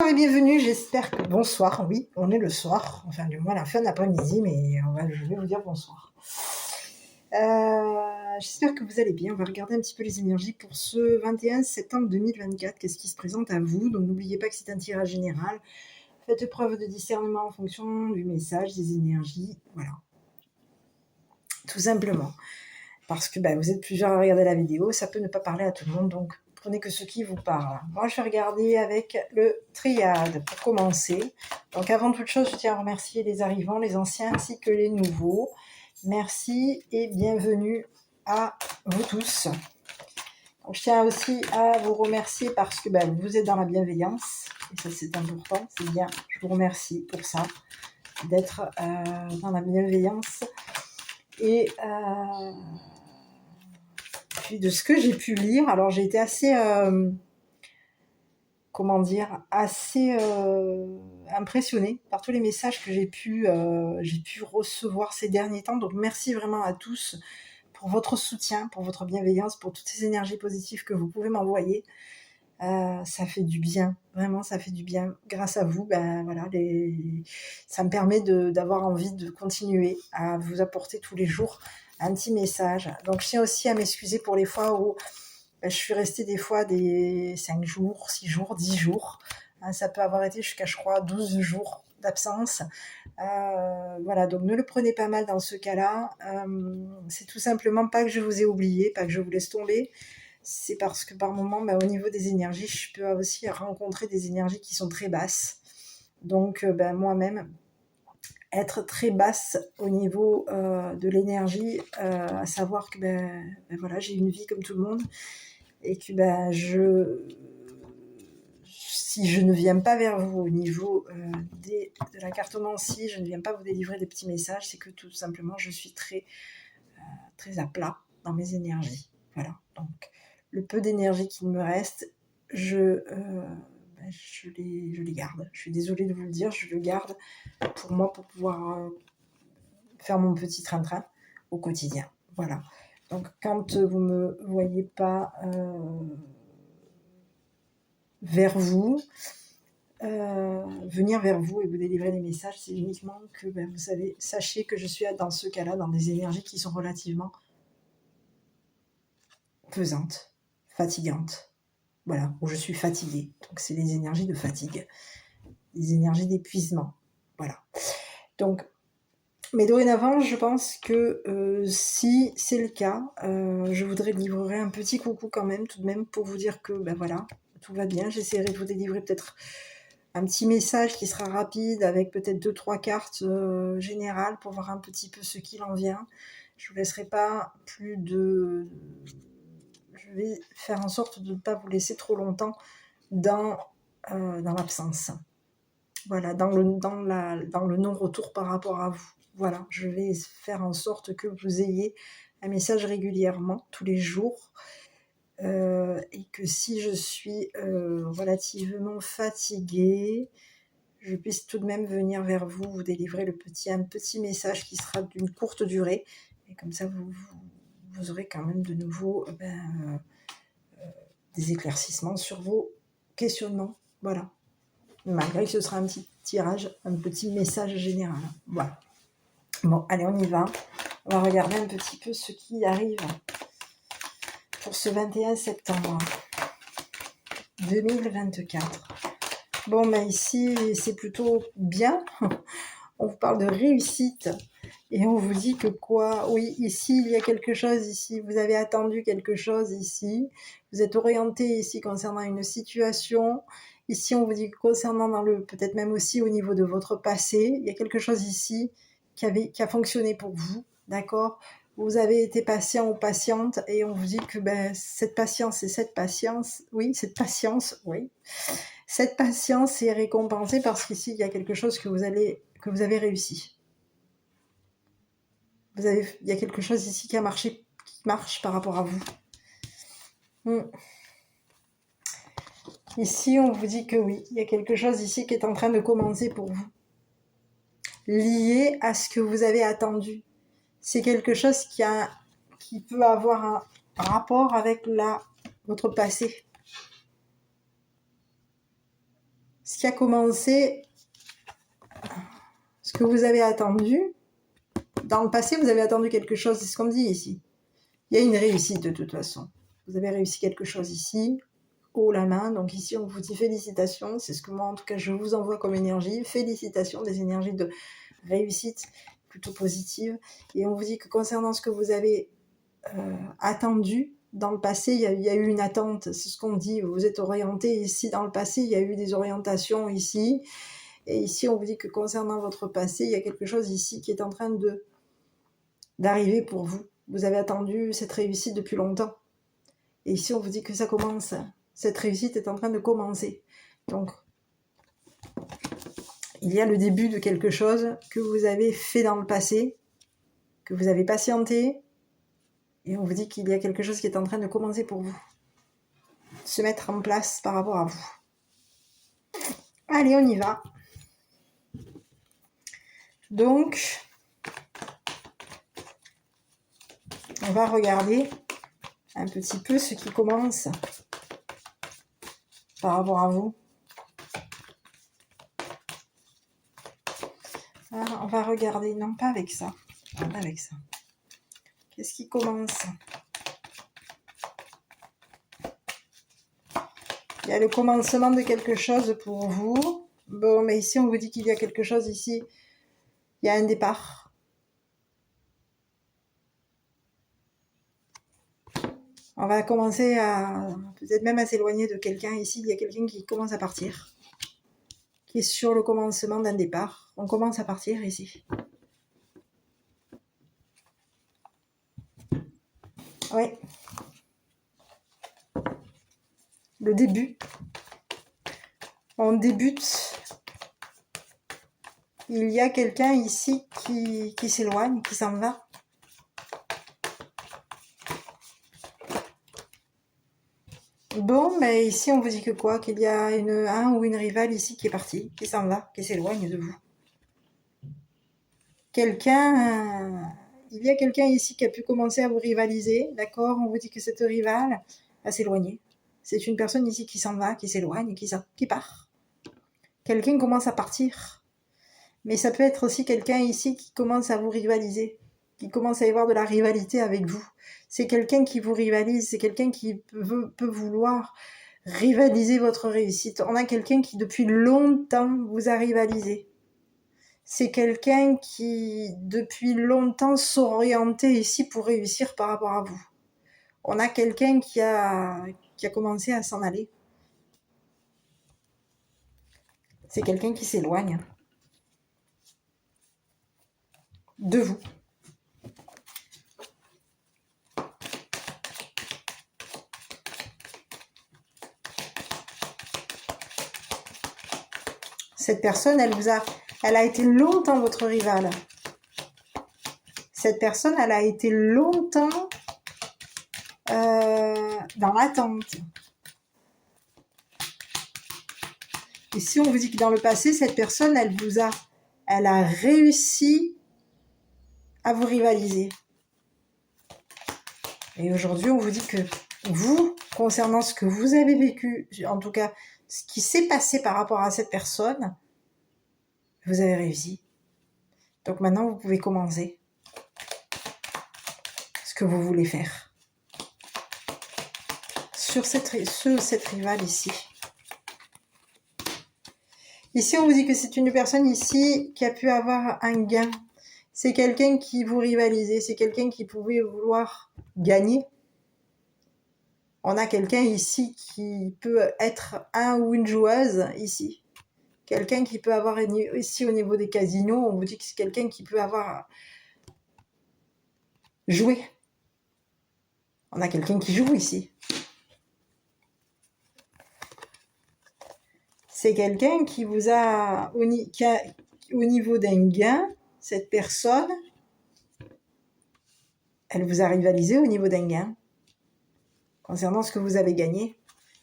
et bienvenue, j'espère que... Bonsoir, oui, on est le soir, enfin du moins la fin d'après-midi, mais je vais vous dire bonsoir. J'espère que vous allez bien, on va regarder un petit peu les énergies pour ce 21 septembre 2024, qu'est-ce qui se présente à vous, donc n'oubliez pas que c'est un tirage général, faites preuve de discernement en fonction du message, des énergies, voilà. Tout simplement, parce que vous êtes plusieurs à regarder la vidéo, ça peut ne pas parler à tout le monde, donc prenez que ce qui vous parle. Moi, je vais regarder avec le triade pour commencer. Donc, avant toute chose, je tiens à remercier les arrivants, les anciens ainsi que les nouveaux. Merci et bienvenue à vous tous. Donc, je tiens aussi à vous remercier parce que vous êtes dans la bienveillance. Et ça, c'est important, c'est bien. Je vous remercie pour ça, d'être dans la bienveillance. Et... puis de ce que j'ai pu lire, alors j'ai été assez, impressionnée par tous les messages que j'ai pu recevoir ces derniers temps. Donc merci vraiment à tous pour votre soutien, pour votre bienveillance, pour toutes ces énergies positives que vous pouvez m'envoyer. Ça fait du bien, vraiment ça fait du bien. Grâce à vous, ça me permet d'avoir envie de continuer à vous apporter tous les jours un petit message. Donc je tiens aussi à m'excuser pour les fois où je suis restée des fois des 5 jours, 6 jours, 10 jours. Ça peut avoir été jusqu'à, je crois, 12 jours d'absence. Voilà, donc ne le prenez pas mal dans ce cas-là. C'est tout simplement pas que je vous ai oublié, pas que je vous laisse tomber. C'est parce que par moment, au niveau des énergies, je peux aussi rencontrer des énergies qui sont très basses. Donc moi-même, être très basse au niveau de l'énergie, à savoir que voilà, j'ai une vie comme tout le monde et que si je ne viens pas vers vous au niveau de la cartomancie, je ne viens pas vous délivrer des petits messages, c'est que tout simplement je suis très, très à plat dans mes énergies. Voilà, donc le peu d'énergie qu'il me reste, je les garde. Je suis désolée de vous le dire, je le garde pour moi, pour pouvoir faire mon petit train-train au quotidien. Voilà. Donc, quand vous ne me voyez pas vers vous, venir vers vous et vous délivrer des messages, c'est uniquement que, vous savez, sachez que je suis dans ce cas-là, dans des énergies qui sont relativement pesantes, fatigantes. Voilà, où je suis fatiguée. Donc, c'est les énergies de fatigue, les énergies d'épuisement. Voilà. Donc, mais dorénavant, je pense que si c'est le cas, je voudrais livrer un petit coucou quand même, tout de même, pour vous dire que, voilà, tout va bien. J'essaierai de vous délivrer peut-être un petit message qui sera rapide, avec peut-être 2-3 cartes générales pour voir un petit peu ce qu'il en vient. Je ne vous laisserai pas plus de... Je vais faire en sorte de ne pas vous laisser trop longtemps dans l'absence. Voilà, dans le non-retour par rapport à vous. Voilà, je vais faire en sorte que vous ayez un message régulièrement, tous les jours, et que si je suis relativement fatiguée, je puisse tout de même venir vers vous, vous délivrer un petit message qui sera d'une courte durée, et comme ça vous aurez quand même de nouveau des éclaircissements sur vos questionnements. Voilà. Malgré que ce sera un petit tirage, un petit message général. Voilà. Bon, allez, on y va. On va regarder un petit peu ce qui arrive pour ce 21 septembre 2024. Bon, ici, c'est plutôt bien. On vous parle de réussite. Et on vous dit que quoi? Oui, ici, il y a quelque chose ici. Vous avez attendu quelque chose ici. Vous êtes orienté ici concernant une situation. Ici, on vous dit concernant peut-être même aussi au niveau de votre passé, il y a quelque chose ici qui a fonctionné pour vous, d'accord? Vous avez été patient ou patiente et on vous dit que cette patience, cette patience est récompensée parce qu'ici, il y a quelque chose que vous avez réussi. Il y a quelque chose ici qui marche par rapport à vous. Ici, on vous dit que oui, il y a quelque chose ici qui est en train de commencer pour vous. Lié à ce que vous avez attendu. C'est quelque chose qui peut avoir un rapport avec votre passé. ce qui a commencé, ce que vous avez attendu. Dans le passé, vous avez attendu quelque chose, c'est ce qu'on me dit ici. Il y a une réussite de toute façon. Vous avez réussi quelque chose ici, haut la main. Donc ici, on vous dit félicitations. C'est ce que moi, en tout cas, je vous envoie comme énergie. Félicitations, des énergies de réussite plutôt positives. Et on vous dit que concernant ce que vous avez attendu, dans le passé, il y a eu une attente. C'est ce qu'on dit. Vous êtes orienté ici. Dans le passé, il y a eu des orientations ici. Et ici, on vous dit que concernant votre passé, il y a quelque chose ici qui est en train d'arriver pour vous. Vous avez attendu cette réussite depuis longtemps. Et ici, on vous dit que ça commence. Cette réussite est en train de commencer. Donc, il y a le début de quelque chose que vous avez fait dans le passé, que vous avez patienté. Et on vous dit qu'il y a quelque chose qui est en train de commencer pour vous. Se mettre en place par rapport à vous. Allez, on y va. Donc, on va regarder un petit peu ce qui commence par rapport à vous. Alors, on va regarder, non pas avec ça, pas avec ça. Qu'est-ce qui commence? Il y a le commencement de quelque chose pour vous. Bon, mais ici, on vous dit qu'il y a quelque chose ici. Il y a un départ. On va commencer à, peut-être même à s'éloigner de quelqu'un. Ici, il y a quelqu'un qui commence à partir. Qui est sur le commencement d'un départ. On commence à partir ici. Oui. Le début. On débute. Il y a quelqu'un ici qui s'éloigne, qui s'en va. Bon, mais ici on vous dit que quoi? Qu'il y a un ou une rivale ici qui est partie, qui s'en va, qui s'éloigne de vous. Il y a quelqu'un ici qui a pu commencer à vous rivaliser, d'accord? On vous dit que cette rivale va s'éloigner. C'est une personne ici qui s'en va, qui s'éloigne, qui part. Quelqu'un commence à partir. Mais ça peut être aussi quelqu'un ici qui commence à vous rivaliser, qui commence à y avoir de la rivalité avec vous. C'est quelqu'un qui vous rivalise, c'est quelqu'un qui peut vouloir rivaliser votre réussite. On a quelqu'un qui depuis longtemps vous a rivalisé. C'est quelqu'un qui depuis longtemps s'orientait ici pour réussir par rapport à vous. On a quelqu'un qui a commencé à s'en aller. C'est quelqu'un qui s'éloigne de vous. Cette personne, elle a été longtemps votre rivale. Cette personne, elle a été longtemps dans l'attente. Et si on vous dit que dans le passé, cette personne, elle a réussi à vous rivaliser. Et aujourd'hui, on vous dit que vous, concernant ce que vous avez vécu, en tout cas, ce qui s'est passé par rapport à cette personne, vous avez réussi. Donc maintenant, vous pouvez commencer ce que vous voulez faire. Sur cette rivale ici. Ici, on vous dit que c'est une personne ici qui a pu avoir un gain. C'est quelqu'un qui vous rivalisait, c'est quelqu'un qui pouvait vouloir gagner. On a quelqu'un ici qui peut être un ou une joueuse ici. Quelqu'un qui peut avoir ici au niveau des casinos, on vous dit que c'est quelqu'un qui peut avoir joué. On a quelqu'un qui joue ici. C'est quelqu'un qui vous a, au niveau d'un gain, cette personne, elle vous a rivalisé au niveau d'un gain. Concernant ce que vous avez gagné,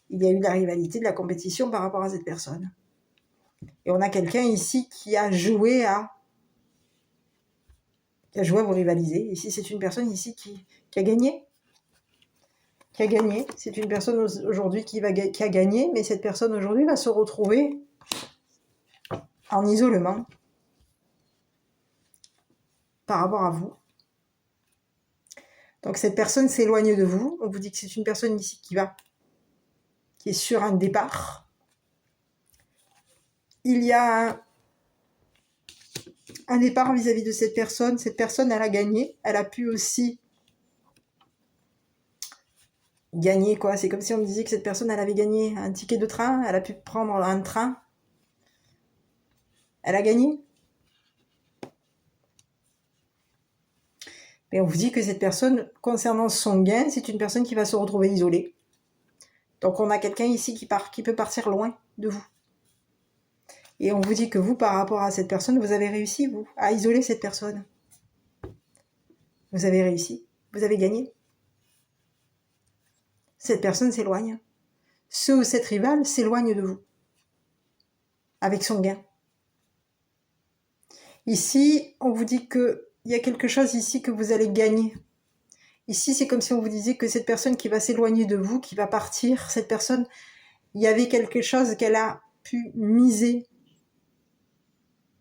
il y a eu de la rivalité, de la compétition par rapport à cette personne. Et on a quelqu'un ici qui a joué à vous rivaliser. Ici, c'est une personne ici qui a gagné. Qui a gagné. C'est une personne aujourd'hui qui a gagné, mais cette personne aujourd'hui va se retrouver en isolement par rapport à vous. Donc cette personne s'éloigne de vous. On vous dit que c'est une personne ici qui est sur un départ. Il y a un départ vis-à-vis de cette personne. Cette personne, elle a gagné. Elle a pu aussi gagner, quoi. C'est comme si on me disait que cette personne, elle avait gagné un ticket de train. Elle a pu prendre un train. Elle a gagné. Et on vous dit que cette personne, concernant son gain, c'est une personne qui va se retrouver isolée. Donc on a quelqu'un ici qui peut partir loin de vous. Et on vous dit que vous, par rapport à cette personne, vous avez réussi, vous, à isoler cette personne. Vous avez réussi. Vous avez gagné. Cette personne s'éloigne. Ce ou cette rivale s'éloigne de vous. Avec son gain. Ici, on vous dit qu'il y a quelque chose ici que vous allez gagner. Ici, c'est comme si on vous disait que cette personne qui va s'éloigner de vous, qui va partir, cette personne, il y avait quelque chose qu'elle a pu miser.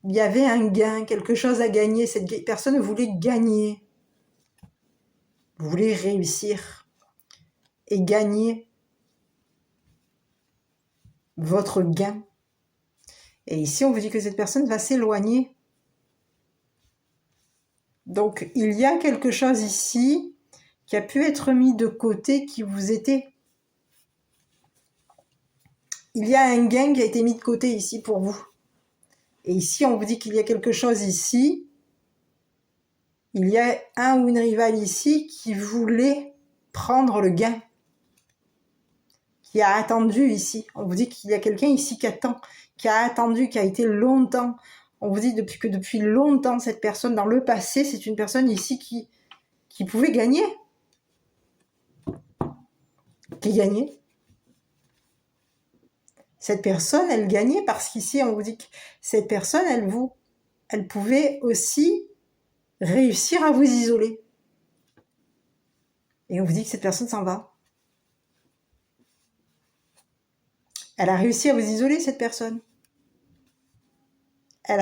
Il y avait un gain, quelque chose à gagner. Cette personne voulait gagner. Voulait réussir. Et gagner votre gain. Et ici, on vous dit que cette personne va s'éloigner. Donc, il y a quelque chose ici qui a pu être mis de côté, qui vous était... Il y a un gain qui a été mis de côté ici pour vous. Et ici, on vous dit qu'il y a quelque chose ici. Il y a un ou une rivale ici qui voulait prendre le gain. Qui a attendu ici. On vous dit qu'il y a quelqu'un ici qui attend, qui a attendu, qui a été longtemps. On vous dit depuis longtemps, cette personne, dans le passé, c'est une personne ici qui pouvait gagner. Qui gagnait. Cette personne, elle gagnait parce qu'ici, on vous dit que cette personne, elle pouvait aussi réussir à vous isoler. Et on vous dit que cette personne s'en va. Elle a réussi à vous isoler, cette personne. Cette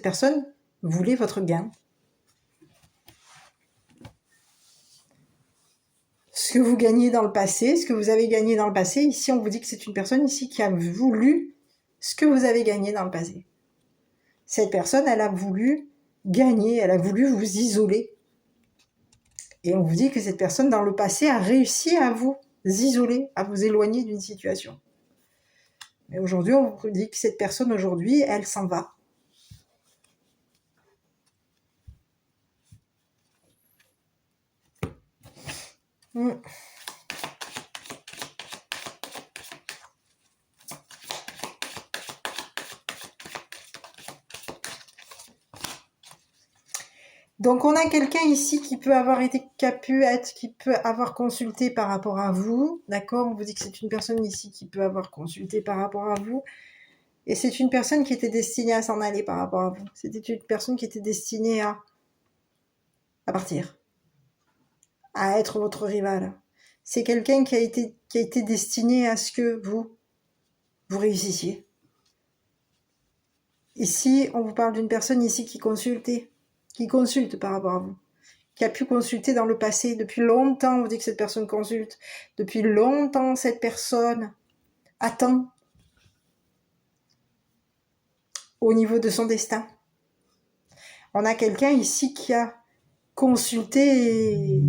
personne voulait votre gain. Ce que vous gagnez dans le passé, ce que vous avez gagné dans le passé, ici on vous dit que c'est une personne ici qui a voulu ce que vous avez gagné dans le passé. Cette personne, elle a voulu gagner, elle a voulu vous isoler. Et on vous dit que cette personne dans le passé a réussi à vous isoler, à vous éloigner d'une situation. Mais aujourd'hui, on vous dit que cette personne aujourd'hui, elle s'en va. Donc on a quelqu'un ici qui peut avoir consulté par rapport à vous, d'accord? On vous dit que c'est une personne ici qui peut avoir consulté par rapport à vous, et c'est une personne qui était destinée à s'en aller par rapport à vous. C'était une personne qui était destinée à partir, à être votre rival. C'est quelqu'un qui a été destiné à ce que vous réussissiez. Ici, on vous parle d'une personne ici qui consulte par rapport à vous, qui a pu consulter dans le passé. Depuis longtemps, on vous dit que cette personne consulte. Depuis longtemps, cette personne attend au niveau de son destin. On a quelqu'un ici qui a consulté,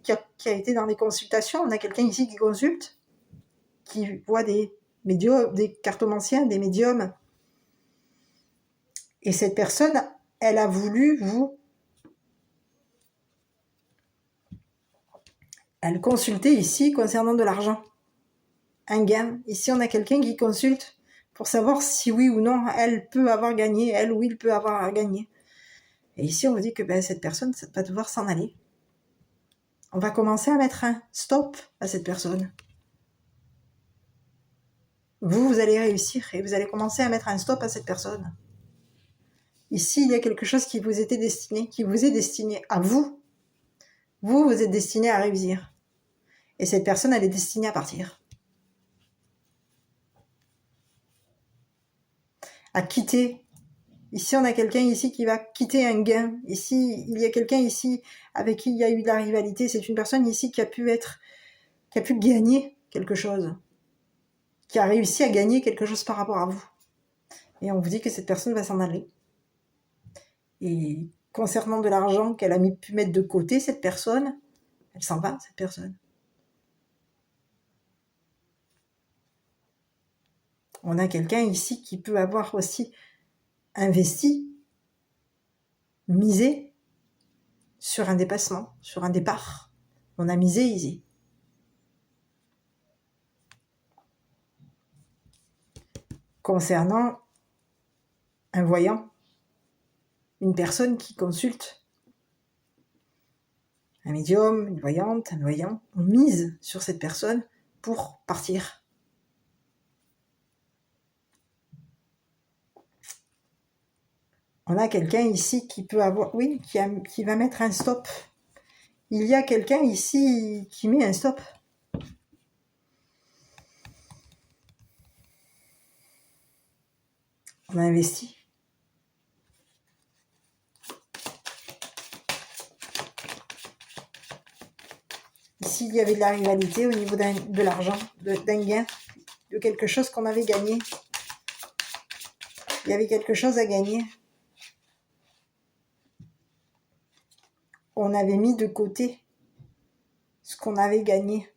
qui a été dans des consultations. On a quelqu'un ici qui consulte, qui voit des médiums, des cartomanciens, des médiums. Et cette personne, elle a voulu elle consultait ici concernant de l'argent. Un gain. Ici, on a quelqu'un qui consulte pour savoir si oui ou non elle peut avoir gagné, elle ou il peut avoir gagné. Et ici, on vous dit que cette personne va devoir s'en aller. On va commencer à mettre un stop à cette personne. Vous allez réussir et vous allez commencer à mettre un stop à cette personne. Ici, il y a quelque chose qui vous est destiné à vous. Vous êtes destiné à réussir. Et cette personne, elle est destinée à partir. à quitter. Ici, on a quelqu'un ici qui va quitter un gain. Ici, il y a quelqu'un ici avec qui il y a eu de la rivalité. C'est une personne ici qui a pu gagner quelque chose, qui a réussi à gagner quelque chose par rapport à vous. Et on vous dit que cette personne va s'en aller. Et concernant de l'argent qu'elle a pu mettre de côté, cette personne, elle s'en va, cette personne. On a quelqu'un ici qui peut avoir aussi investi, misé sur un dépassement, sur un départ. On a misé ici. Concernant un voyant, une personne qui consulte, un médium, une voyante, un voyant, on mise sur cette personne pour partir. On a quelqu'un ici qui peut avoir, oui, qui va mettre un stop. Il y a quelqu'un ici qui met un stop. On a investi. Ici, il y avait de la rivalité au niveau de l'argent, d'un gain, de quelque chose qu'on avait gagné. Il y avait quelque chose à gagner. On avait mis de côté ce qu'on avait gagné.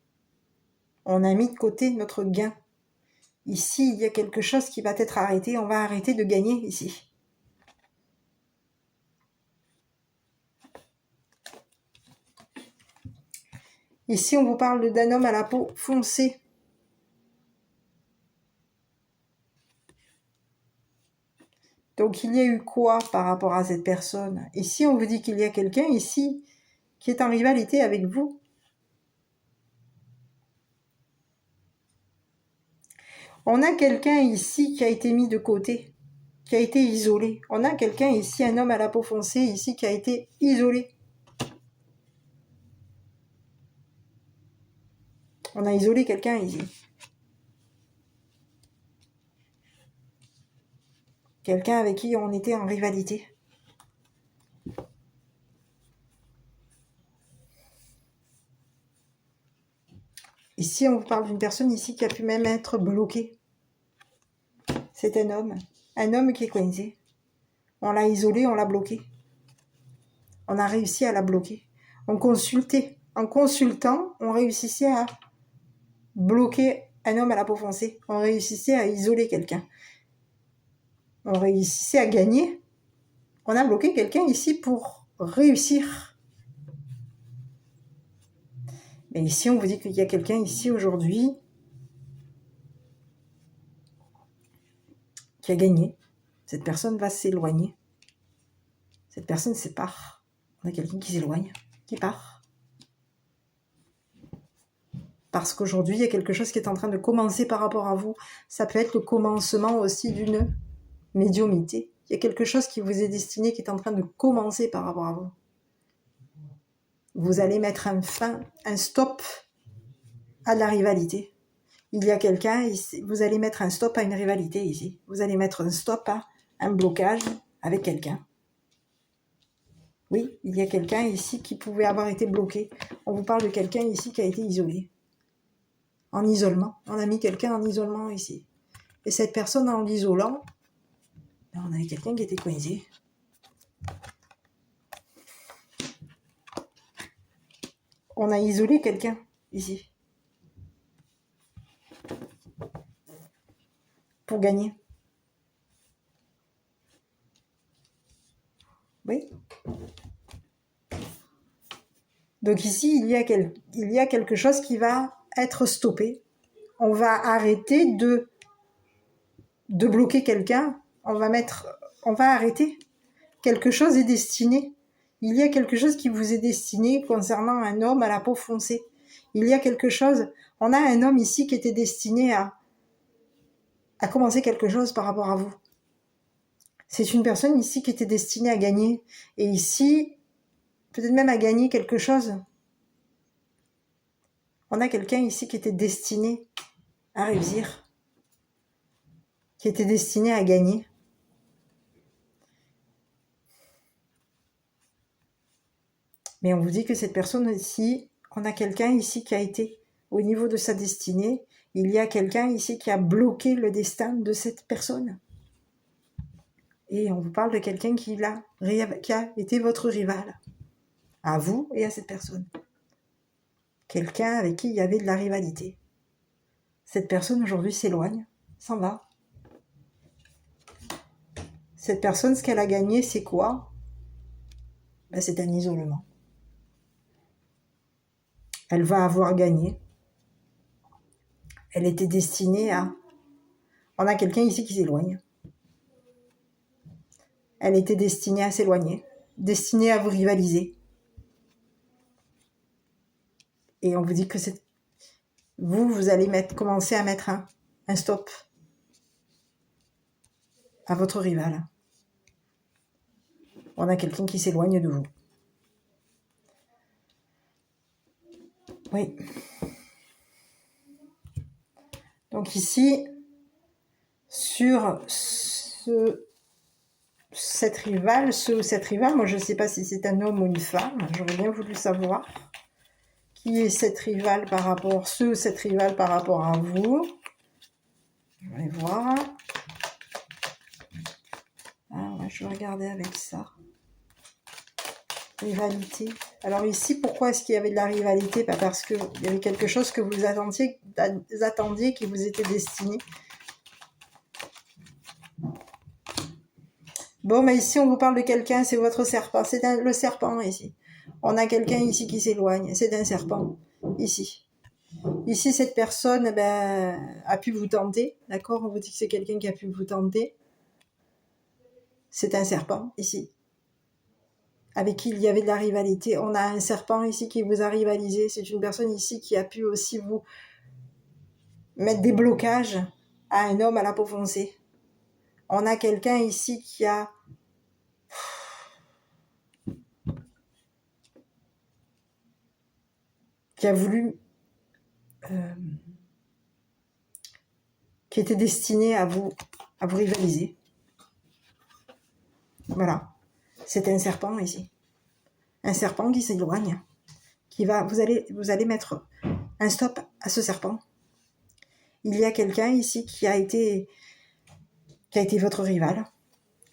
On a mis de côté notre gain. Ici, il y a quelque chose qui va être arrêté. On va arrêter de gagner ici. Ici, on vous parle d'un homme à la peau foncée. Donc, il y a eu quoi par rapport à cette personne? Ici, on vous dit qu'il y a quelqu'un ici qui est en rivalité avec vous. On a quelqu'un ici qui a été mis de côté, qui a été isolé. On a quelqu'un ici, un homme à la peau foncée ici qui a été isolé. On a isolé quelqu'un ici. Quelqu'un avec qui on était en rivalité. Ici, on vous parle d'une personne ici qui a pu même être bloquée. C'est un homme qui est coincé. On l'a isolé, on l'a bloqué. On a réussi à la bloquer. On consultait. En consultant, on réussissait à bloquer un homme à la peau foncée. On réussissait à isoler quelqu'un. On réussissait à gagner. On a bloqué quelqu'un ici pour réussir. Mais ici, on vous dit qu'il y a quelqu'un ici aujourd'hui qui a gagné. Cette personne va s'éloigner. Cette personne sépare. On a quelqu'un qui s'éloigne, qui part. Parce qu'aujourd'hui, il y a quelque chose qui est en train de commencer par rapport à vous. Ça peut être le commencement aussi d'une médiumnité. Il y a quelque chose qui vous est destiné, qui est en train de commencer par rapport à vous. Vous allez mettre un stop à la rivalité. Il y a quelqu'un, vous allez mettre un stop à une rivalité ici. Vous allez mettre un stop à un blocage avec quelqu'un. Oui, il y a quelqu'un ici qui pouvait avoir été bloqué. On vous parle de quelqu'un ici qui a été isolé. En isolement. On a mis quelqu'un en isolement ici. Et cette personne, en l'isolant, on avait quelqu'un qui était coincé. On a isolé quelqu'un ici. Pour gagner. Oui. Donc ici, il y a quelque chose qui va être stoppé. On va arrêter de bloquer quelqu'un. On va arrêter. Quelque chose est destiné. Il y a quelque chose qui vous est destiné concernant un homme à la peau foncée. Il y a quelque chose. On a un homme ici qui était destiné à commencer quelque chose par rapport à vous. C'est une personne ici qui était destinée à gagner. Et ici, peut-être même à gagner quelque chose. On a quelqu'un ici qui était destiné à réussir. Qui était destiné à gagner. Mais on vous dit que cette personne ici, on a quelqu'un ici qui a été au niveau de sa destinée. Il y a quelqu'un ici qui a bloqué le destin de cette personne. Et on vous parle de quelqu'un qui a été votre rival. À vous et à cette personne. Quelqu'un avec qui il y avait de la rivalité. Cette personne aujourd'hui s'éloigne, s'en va. Cette personne, ce qu'elle a gagné, c'est quoi? Ben, c'est un isolement. Elle va avoir gagné. Elle était destinée à... On a quelqu'un ici qui s'éloigne. Elle était destinée à s'éloigner, destinée à vous rivaliser. Et on vous dit que vous allez commencer à mettre un stop à votre rival. On a quelqu'un qui s'éloigne de vous. Oui. Donc ici, sur cette rivale, moi je ne sais pas si c'est un homme ou une femme, j'aurais bien voulu savoir qui est cette rivale par rapport à vous. Je vais voir. Ah ouais, je vais regarder avec ça. Rivalité. Alors ici, pourquoi est-ce qu'il y avait de la rivalité? Pas parce qu'il y avait quelque chose que vous attendiez qui vous était destiné. Bon, mais ici, on vous parle de quelqu'un, c'est votre serpent. C'est le serpent, ici. On a quelqu'un ici qui s'éloigne. C'est un serpent, ici. Ici, cette personne a pu vous tenter. D'accord? On vous dit que c'est quelqu'un qui a pu vous tenter. C'est un serpent, ici. Avec qui il y avait de la rivalité. On a un serpent ici qui vous a rivalisé. C'est une personne ici qui a pu aussi vous mettre des blocages à un homme à la peau foncée. On a quelqu'un ici qui a voulu qui était destiné à vous rivaliser. Voilà. C'est un serpent ici. Un serpent qui s'éloigne. Vous allez mettre un stop à ce serpent. Il y a quelqu'un ici qui a été votre rival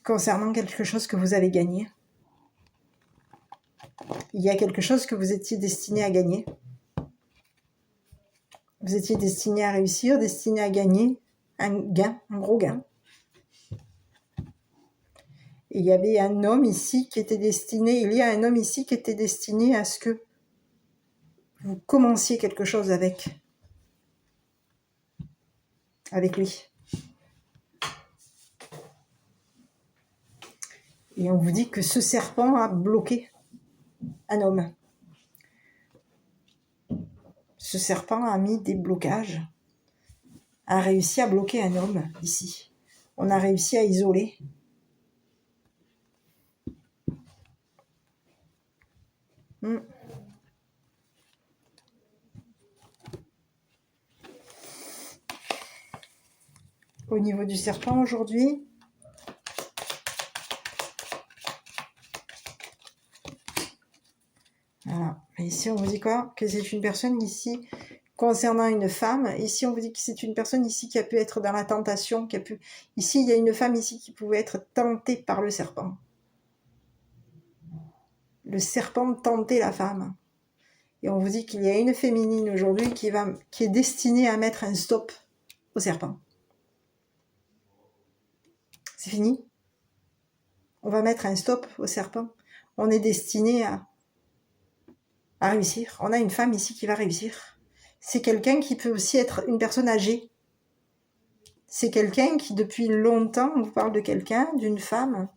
concernant quelque chose que vous avez gagné. Il y a quelque chose que vous étiez destiné à gagner. Vous étiez destiné à réussir, destiné à gagner un gros gain. Et il y avait un homme ici qui était destiné, à ce que vous commenciez quelque chose avec lui. Et on vous dit que ce serpent a bloqué un homme. Ce serpent a mis des blocages, a réussi à bloquer un homme ici. On a réussi à isoler. Au niveau du serpent aujourd'hui, voilà. Et ici on vous dit quoi? Que c'est une personne ici concernant une femme. Ici on vous dit que c'est une personne ici qui a pu être dans la tentation, ici il y a une femme ici qui pouvait être tentée par le serpent. Le serpent tentait la femme. Et on vous dit qu'il y a une féminine aujourd'hui qui est destinée à mettre un stop au serpent. C'est fini. On va mettre un stop au serpent. On est destiné à réussir. On a une femme ici qui va réussir. C'est quelqu'un qui peut aussi être une personne âgée. C'est quelqu'un qui, depuis longtemps, on vous parle de quelqu'un, d'une femme.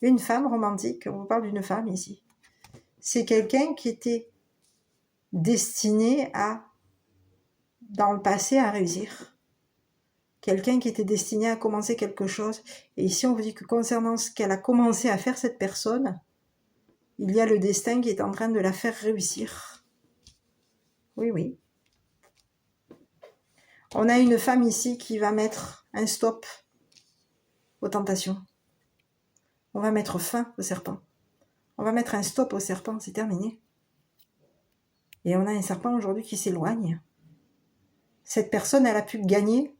Une femme romantique. On vous parle d'une femme ici. C'est quelqu'un qui était destiné dans le passé, à réussir. Quelqu'un qui était destiné à commencer quelque chose. Et ici, on vous dit que concernant ce qu'elle a commencé à faire, cette personne, il y a le destin qui est en train de la faire réussir. Oui, oui. On a une femme ici qui va mettre un stop aux tentations. On va mettre fin au serpent. On va mettre un stop au serpent, c'est terminé. Et on a un serpent aujourd'hui qui s'éloigne. Cette personne, elle a pu gagner.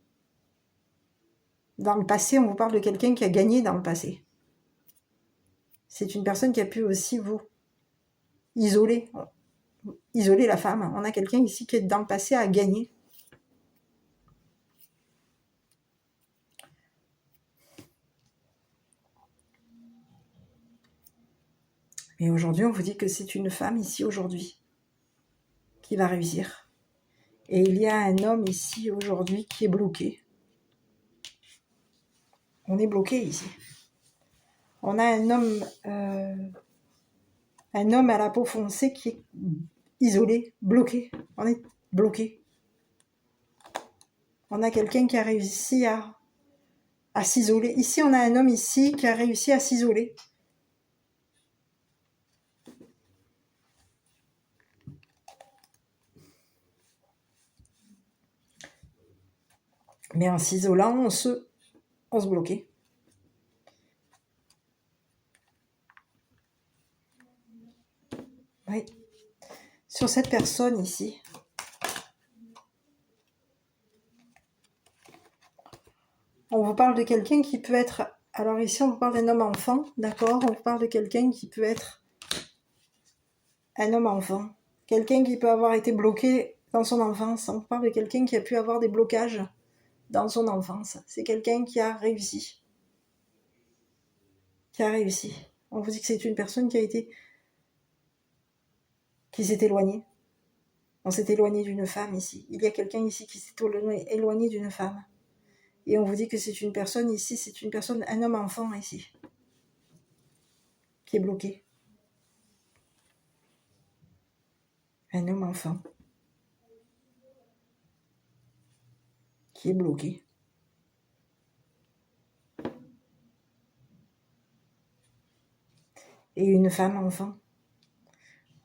Dans le passé, on vous parle de quelqu'un qui a gagné dans le passé. C'est une personne qui a pu aussi vous isoler la femme. On a quelqu'un ici qui, dans le passé, a gagné. Et aujourd'hui, on vous dit que c'est une femme ici, aujourd'hui, qui va réussir. Et il y a un homme ici, aujourd'hui, qui est bloqué. On est bloqué ici. On a un homme à la peau foncée qui est isolé, bloqué. On est bloqué. On a quelqu'un qui a réussi à s'isoler. Ici, on a un homme ici qui a réussi à s'isoler. Mais en s'isolant, on se bloquait. Oui. Sur cette personne ici, on vous parle de quelqu'un qui peut être... Alors ici, on vous parle d'un homme-enfant, d'accord? On vous parle de quelqu'un qui peut être un homme-enfant. Quelqu'un qui peut avoir été bloqué dans son enfance. On vous parle de quelqu'un qui a pu avoir des blocages dans son enfance. C'est quelqu'un qui a réussi. Qui a réussi. On vous dit que c'est une personne qui s'est éloignée. On s'est éloigné d'une femme ici. Il y a quelqu'un ici qui s'est éloigné d'une femme. Et on vous dit que c'est une personne ici, c'est une personne, un homme-enfant ici, qui est bloqué. Un homme-enfant qui est bloqué. Et une femme-enfant.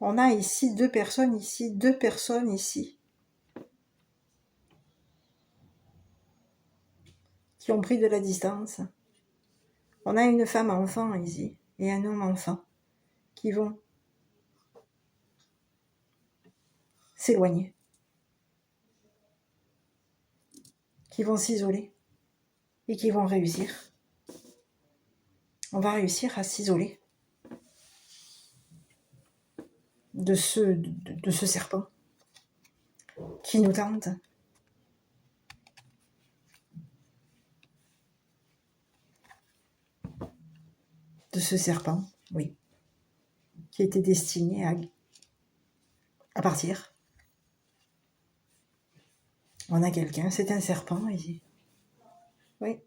On a ici deux personnes ici, qui ont pris de la distance. On a une femme-enfant ici et un homme-enfant qui vont s'éloigner, qui vont s'isoler et qui vont réussir. On va réussir à s'isoler de ce serpent qui nous tente. De ce serpent, oui, qui était destiné à partir. On a quelqu'un, c'est un serpent ici. Oui.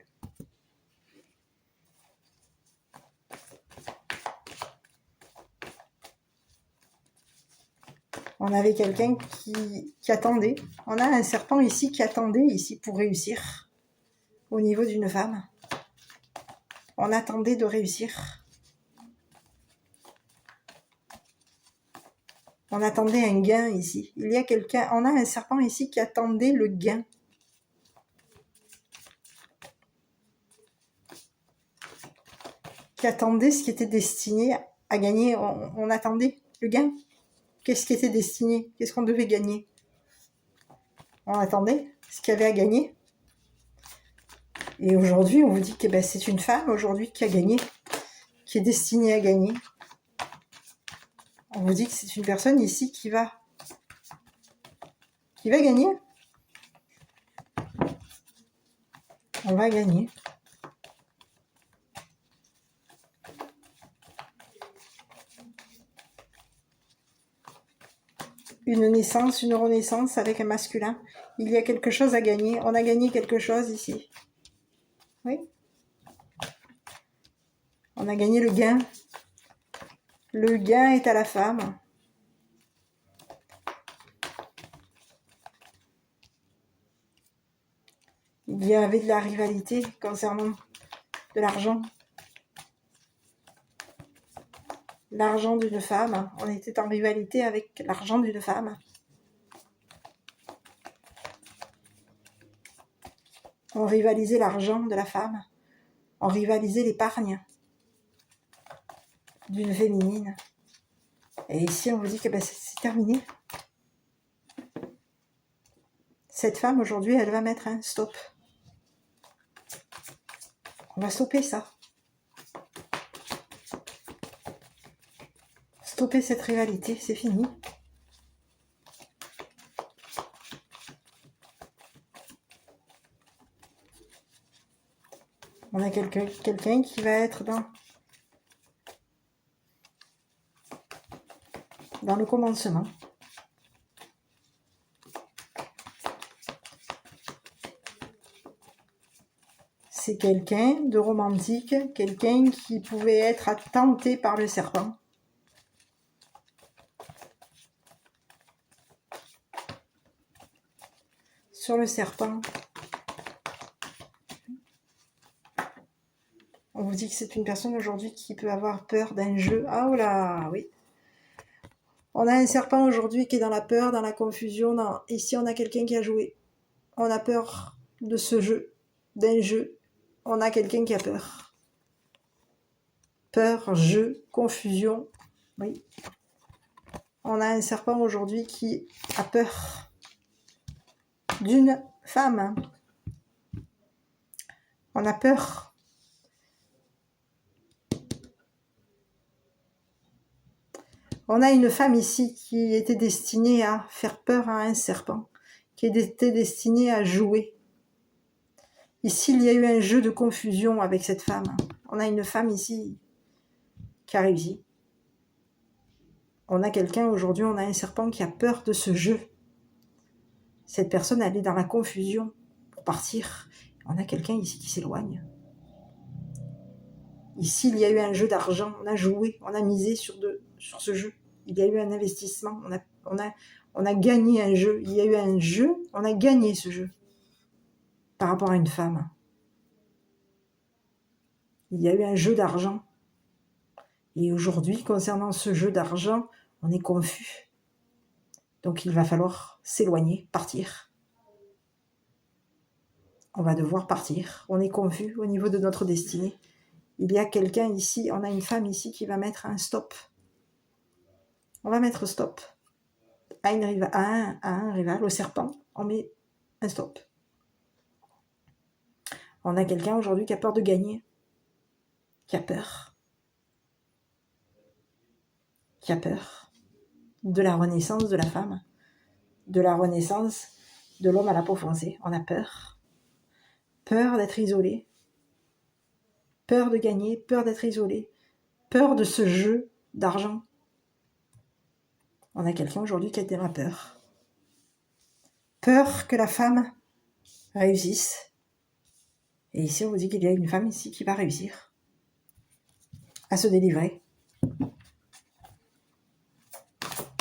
On avait quelqu'un qui attendait. On a un serpent ici qui attendait ici pour réussir au niveau d'une femme. On attendait de réussir. On attendait un gain ici. Il y a quelqu'un, on a un serpent ici qui attendait le gain. Qui attendait ce qui était destiné à gagner. On attendait le gain. Qu'est-ce qui était destiné? Qu'est-ce qu'on devait gagner? On attendait ce qu'il y avait à gagner. Et aujourd'hui, on vous dit que c'est une femme aujourd'hui qui a gagné, qui est destinée à gagner. On vous dit que c'est une personne ici qui va gagner. On va gagner. Une naissance, une renaissance avec un masculin. Il y a quelque chose à gagner. On a gagné quelque chose ici. Oui. On a gagné le gain. Le gain est à la femme. Il y avait de la rivalité concernant de l'argent. L'argent d'une femme. On était en rivalité avec l'argent d'une femme. On rivalisait l'argent de la femme. On rivalisait l'épargne. d'une féminine. Et ici, on vous dit que ben, c'est terminé. Cette femme, aujourd'hui, elle va mettre un stop. On va stopper ça. Stopper cette rivalité, c'est fini. On a quelqu'un qui va être dans le commencement. C'est quelqu'un de romantique, quelqu'un qui pouvait être tenté par le serpent. Sur le serpent, on vous dit que c'est une personne aujourd'hui qui peut avoir peur d'un jeu. Ah oh là, oui. On a un serpent aujourd'hui qui est dans la peur, dans la confusion. Ici, on a quelqu'un qui a joué. On a peur de ce jeu, d'un jeu. On a quelqu'un qui a peur. Peur, jeu, confusion. Oui. On a un serpent aujourd'hui qui a peur d'une femme. On a peur. On a une femme ici qui était destinée à faire peur à un serpent, qui était destinée à jouer. Ici, il y a eu un jeu de confusion avec cette femme. On a une femme ici qui a réussi. On a quelqu'un aujourd'hui, on a un serpent qui a peur de ce jeu. Cette personne, elle est dans la confusion pour partir. On a quelqu'un ici qui s'éloigne. Ici, il y a eu un jeu d'argent. On a joué, on a misé sur ce jeu. Il y a eu un investissement. On a gagné un jeu. Il y a eu un jeu, on a gagné ce jeu. Par rapport à une femme. Il y a eu un jeu d'argent. Et aujourd'hui, concernant ce jeu d'argent, on est confus. Donc il va falloir s'éloigner, partir. On va devoir partir. On est confus au niveau de notre destinée. Il y a quelqu'un ici, on a une femme ici qui va mettre un stop. On va mettre stop. À un rival, au serpent, on met un stop. On a quelqu'un aujourd'hui qui a peur de gagner. Qui a peur. Qui a peur de la renaissance de la femme. De la renaissance de l'homme à la peau foncée. On a peur. Peur d'être isolé. Peur de gagner, peur d'être isolé. Peur de ce jeu d'argent. On a quelqu'un aujourd'hui qui a été peur. Peur que la femme réussisse. Et ici, on vous dit qu'il y a une femme ici qui va réussir à se délivrer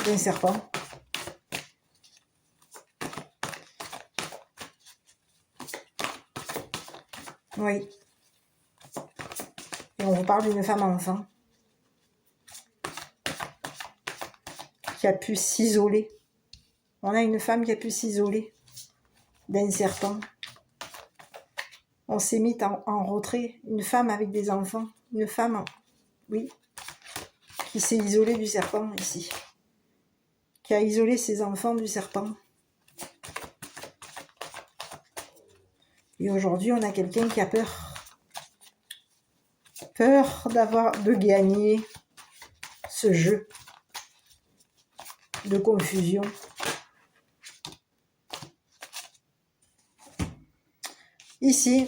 d'un serpent. Oui. Et on vous parle d'une femme enfant qui a pu s'isoler. On a une femme qui a pu s'isoler d'un serpent. On s'est mis en retrait. Une femme avec des enfants. Une femme, oui, qui s'est isolée du serpent ici. Qui a isolé ses enfants du serpent. Et aujourd'hui, on a quelqu'un qui a peur. Peur de gagner ce jeu de confusion. Ici,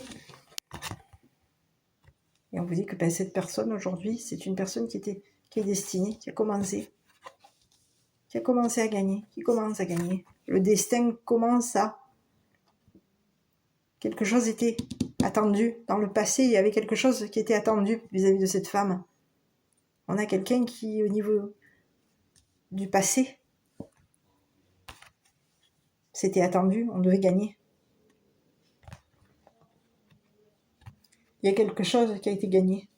et on vous dit que cette personne aujourd'hui, c'est une personne qui est destinée, qui a commencé à gagner, qui commence à gagner. Le destin commence à... Quelque chose était attendu. Dans le passé, il y avait quelque chose qui était attendu vis-à-vis de cette femme. On a quelqu'un qui, au niveau du passé, c'était attendu, on devait gagner. Il y a quelque chose qui a été gagné.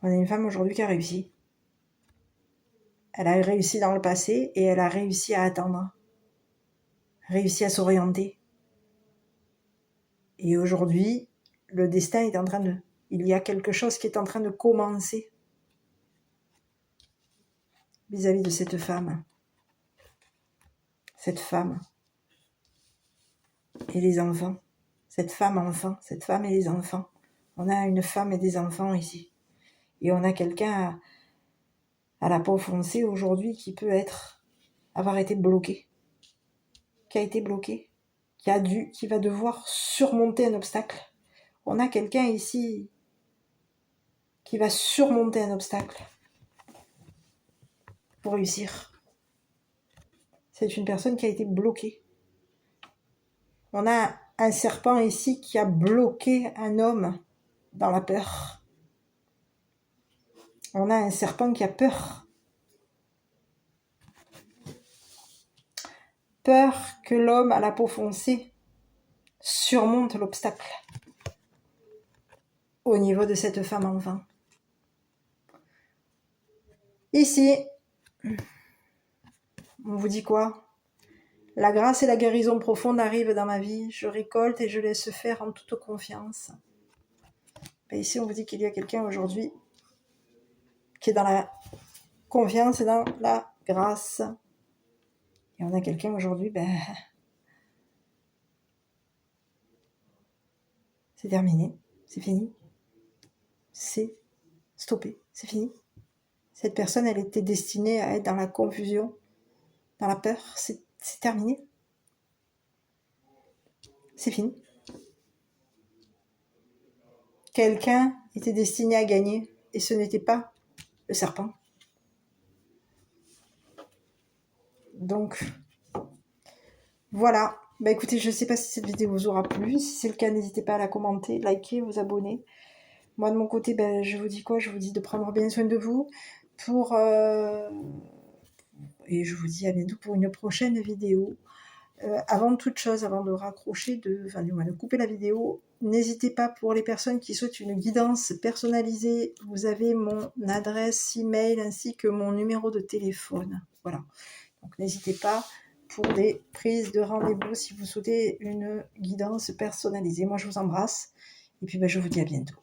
On a une femme aujourd'hui qui a réussi. Elle a réussi dans le passé et elle a réussi à attendre. Réussi à s'orienter. Et aujourd'hui, le destin est en train de... Il y a quelque chose qui est en train de commencer vis-à-vis de cette femme. Cette femme et les enfants. Cette femme et les enfants. On a une femme et des enfants ici. Et on a quelqu'un à la peau foncée aujourd'hui qui peut avoir été bloqué. Qui a été bloqué. Qui va devoir surmonter un obstacle. On a quelqu'un ici qui va surmonter un obstacle pour réussir. C'est une personne qui a été bloquée. On a un serpent ici qui a bloqué un homme dans la peur. On a un serpent qui a peur. Peur que l'homme à la peau foncée surmonte l'obstacle au niveau de cette femme enfant. Ici, on vous dit quoi? La grâce et la guérison profonde arrivent dans ma vie. Je récolte et je laisse faire en toute confiance. Et ici, on vous dit qu'il y a quelqu'un aujourd'hui qui est dans la confiance et dans la grâce. Et on a quelqu'un aujourd'hui, c'est terminé, c'est fini, c'est stoppé, c'est fini. Cette personne, elle était destinée à être dans la confusion, dans la peur, c'est terminé. C'est fini. Quelqu'un était destiné à gagner et ce n'était pas le serpent. Donc, voilà. Écoutez, je ne sais pas si cette vidéo vous aura plu. Si c'est le cas, n'hésitez pas à la commenter, liker, vous abonner. Moi, de mon côté, je vous dis quoi? Je vous dis de prendre bien soin de vous. Et je vous dis à bientôt pour une prochaine vidéo. Avant toute chose, avant de raccrocher, de couper la vidéo, n'hésitez pas, pour les personnes qui souhaitent une guidance personnalisée, vous avez mon adresse email ainsi que mon numéro de téléphone. Voilà. Donc n'hésitez pas pour des prises de rendez-vous si vous souhaitez une guidance personnalisée. Moi, je vous embrasse et puis je vous dis à bientôt.